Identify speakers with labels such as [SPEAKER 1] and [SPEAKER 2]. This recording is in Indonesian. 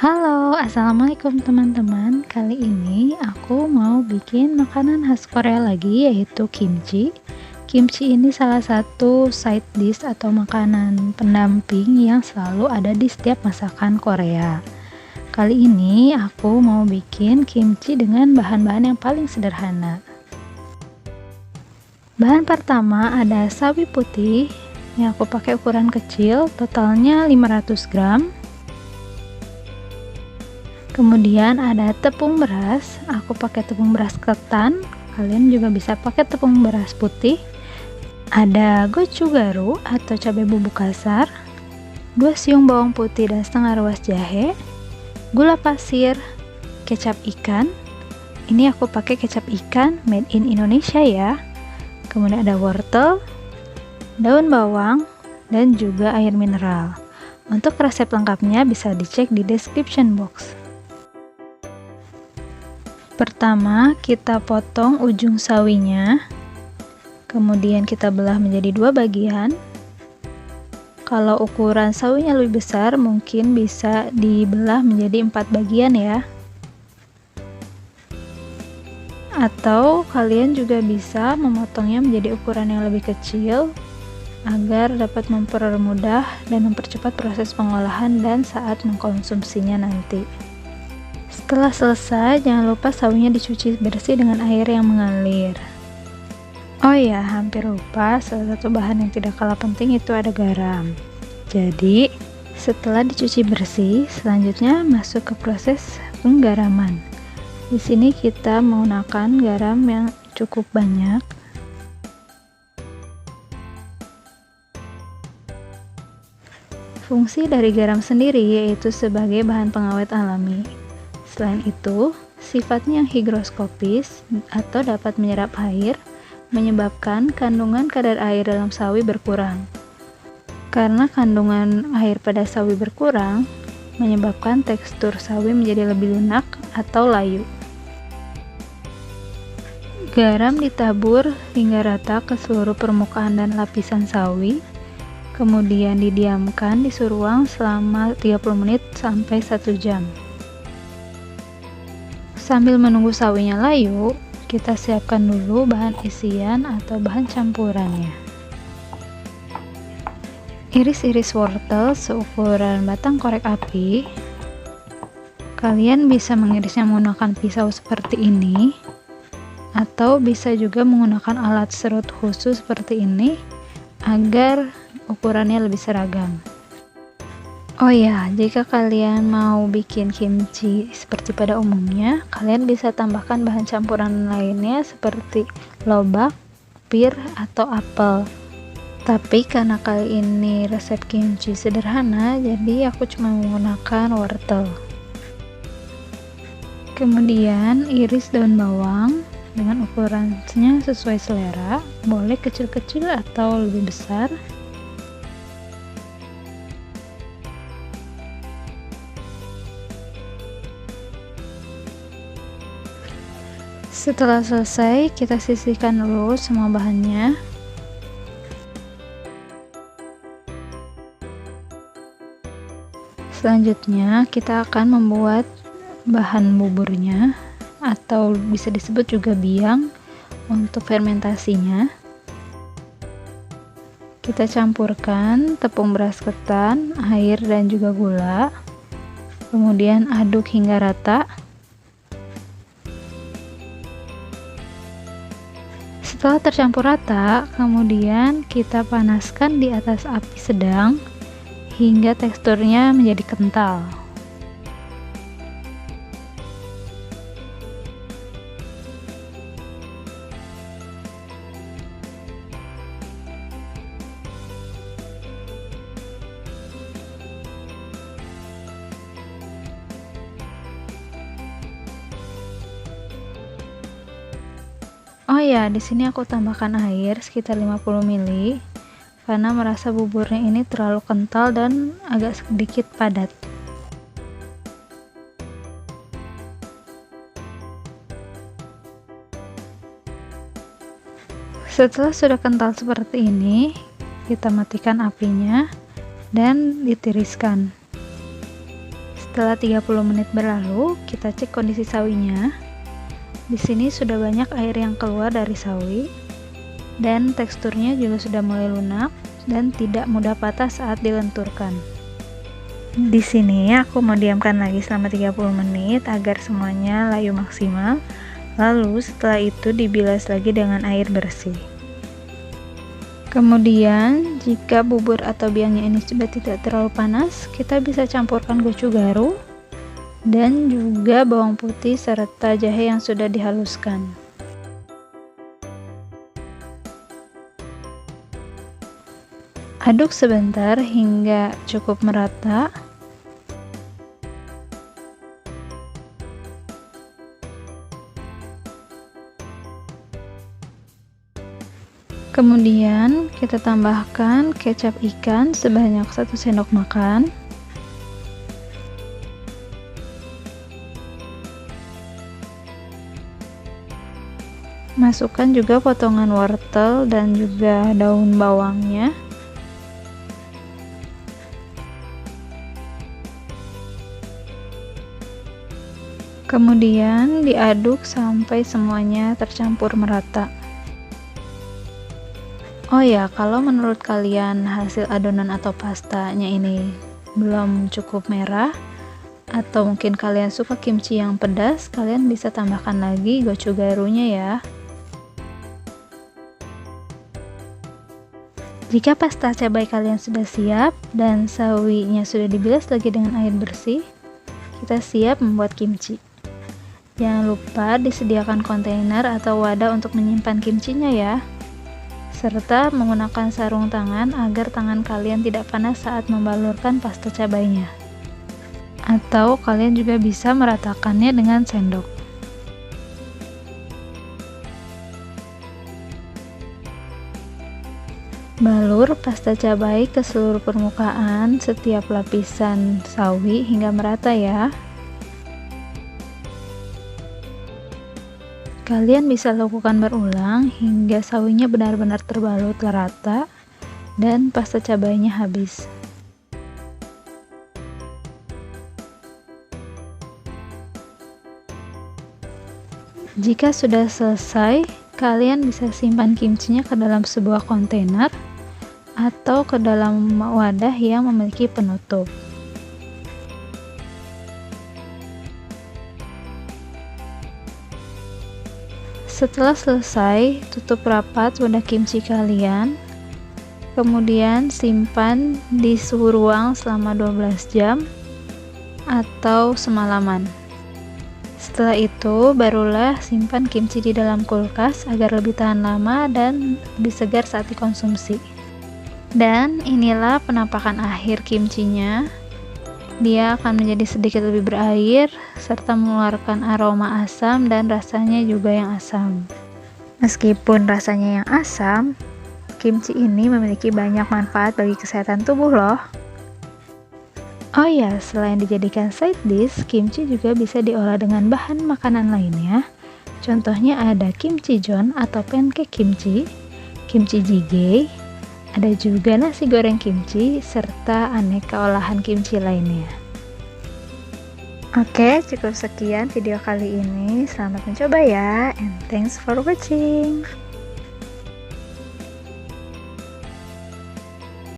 [SPEAKER 1] Halo, assalamualaikum teman-teman. Kali ini aku mau bikin makanan khas Korea lagi, yaitu kimchi. Kimchi ini salah satu side dish atau makanan pendamping yang selalu ada di setiap masakan Korea. Kali ini aku mau bikin kimchi dengan bahan-bahan yang paling sederhana. Bahan pertama ada sawi putih yang aku pakai ukuran kecil, totalnya 500 gram. Kemudian ada tepung beras, aku pakai tepung beras ketan, kalian juga bisa pakai tepung beras putih. Ada gochugaru atau cabai bubuk kasar, 2 siung bawang putih dan setengah ruas jahe, gula pasir, kecap ikan. Ini aku pakai kecap ikan made in Indonesia ya. Kemudian ada wortel, daun bawang, dan juga air mineral. Untuk resep lengkapnya bisa dicek di description box. Pertama, kita potong ujung sawinya, kemudian kita belah menjadi 2 bagian. Kalau ukuran sawinya lebih besar, mungkin bisa dibelah menjadi 4 bagian ya. Atau kalian juga bisa memotongnya menjadi ukuran yang lebih kecil, agar dapat mempermudah dan mempercepat proses pengolahan dan saat mengkonsumsinya nanti. Setelah selesai, jangan lupa sawinya dicuci bersih dengan air yang mengalir. Oh ya, hampir lupa, salah satu bahan yang tidak kalah penting itu ada garam. Jadi, setelah dicuci bersih, selanjutnya masuk ke proses penggaraman. Di sini kita menggunakan garam yang cukup banyak. Fungsi dari garam sendiri yaitu sebagai bahan pengawet alami. Selain itu, sifatnya yang higroskopis atau dapat menyerap air, menyebabkan kandungan kadar air dalam sawi berkurang. Karena kandungan air pada sawi berkurang, menyebabkan tekstur sawi menjadi lebih lunak atau layu. Garam ditabur hingga rata ke seluruh permukaan dan lapisan sawi, kemudian didiamkan di suhu ruang selama 30 menit sampai 1 jam. Sambil menunggu sawinya layu, kita siapkan dulu bahan isian atau bahan campurannya. Iris-iris wortel seukuran batang korek api. Kalian bisa mengirisnya menggunakan pisau seperti ini, atau bisa juga menggunakan alat serut khusus seperti ini, agar ukurannya lebih seragam. Oh ya, jika kalian mau bikin kimchi seperti pada umumnya, kalian bisa tambahkan bahan campuran lainnya seperti lobak, pir, atau apel. Tapi karena kali ini resep kimchi sederhana, jadi aku cuma menggunakan wortel. Kemudian iris daun bawang dengan ukurannya sesuai selera, boleh kecil-kecil atau lebih besar. Setelah selesai, kita sisihkan dulu semua bahannya. Selanjutnya, kita akan membuat bahan buburnya, atau bisa disebut juga biang, untuk fermentasinya. Kita campurkan tepung beras ketan, air, dan juga gula. Kemudian aduk hingga rata. Setelah tercampur rata, kemudian kita panaskan di atas api sedang hingga teksturnya menjadi kental. Oh ya, di sini aku tambahkan air sekitar 50 ml karena merasa buburnya ini terlalu kental dan agak sedikit padat. Setelah sudah kental seperti ini, kita matikan apinya dan ditiriskan. Setelah 30 menit berlalu, kita cek kondisi sawinya. Di sini sudah banyak air yang keluar dari sawi, dan teksturnya juga sudah mulai lunak dan tidak mudah patah saat dilenturkan. Di sini aku mau diamkan lagi selama 30 menit agar semuanya layu maksimal. Lalu setelah itu dibilas lagi dengan air bersih. Kemudian, jika bubur atau biangnya ini sudah tidak terlalu panas, kita bisa campurkan gochugaru dan juga bawang putih serta jahe yang sudah dihaluskan. Aduk sebentar hingga cukup merata. Kemudian kita tambahkan kecap ikan sebanyak 1 sendok makan. Masukkan juga potongan wortel dan juga daun bawangnya. Kemudian diaduk sampai semuanya tercampur merata. Oh ya, kalau menurut kalian hasil adonan atau pastanya ini belum cukup merah, atau mungkin kalian suka kimchi yang pedas, kalian bisa tambahkan lagi gochugarunya ya. Jika pasta cabai kalian sudah siap dan sawinya sudah dibilas lagi dengan air bersih, kita siap membuat kimchi. Jangan lupa disediakan kontainer atau wadah untuk menyimpan kimchinya ya, serta menggunakan sarung tangan agar tangan kalian tidak panas saat membalurkan pasta cabainya. Atau kalian juga bisa meratakannya dengan sendok. Balur pasta cabai ke seluruh permukaan setiap lapisan sawi hingga merata ya. Kalian bisa lakukan berulang hingga sawinya benar-benar terbalut rata dan pasta cabainya habis. Jika sudah selesai, kalian bisa simpan kimchinya ke dalam sebuah kontainer atau ke dalam wadah yang memiliki penutup. Setelah selesai, tutup rapat wadah kimchi kalian, kemudian simpan di suhu ruang selama 12 jam atau semalaman. Setelah itu, barulah simpan kimchi di dalam kulkas agar lebih tahan lama dan lebih segar saat dikonsumsi. Dan inilah penampakan akhir kimchinya. Dia akan menjadi sedikit lebih berair serta mengeluarkan aroma asam dan rasanya juga yang asam. Meskipun rasanya yang asam, kimchi ini memiliki banyak manfaat bagi kesehatan tubuh loh. Oh ya, selain dijadikan side dish, kimchi juga bisa diolah dengan bahan makanan lainnya. Contohnya ada kimchi jeon atau pancake kimchi, kimchi jjigae, ada juga nasi goreng kimchi, serta aneka olahan kimchi lainnya. Oke, cukup sekian video kali ini. Selamat mencoba ya, and thanks for watching.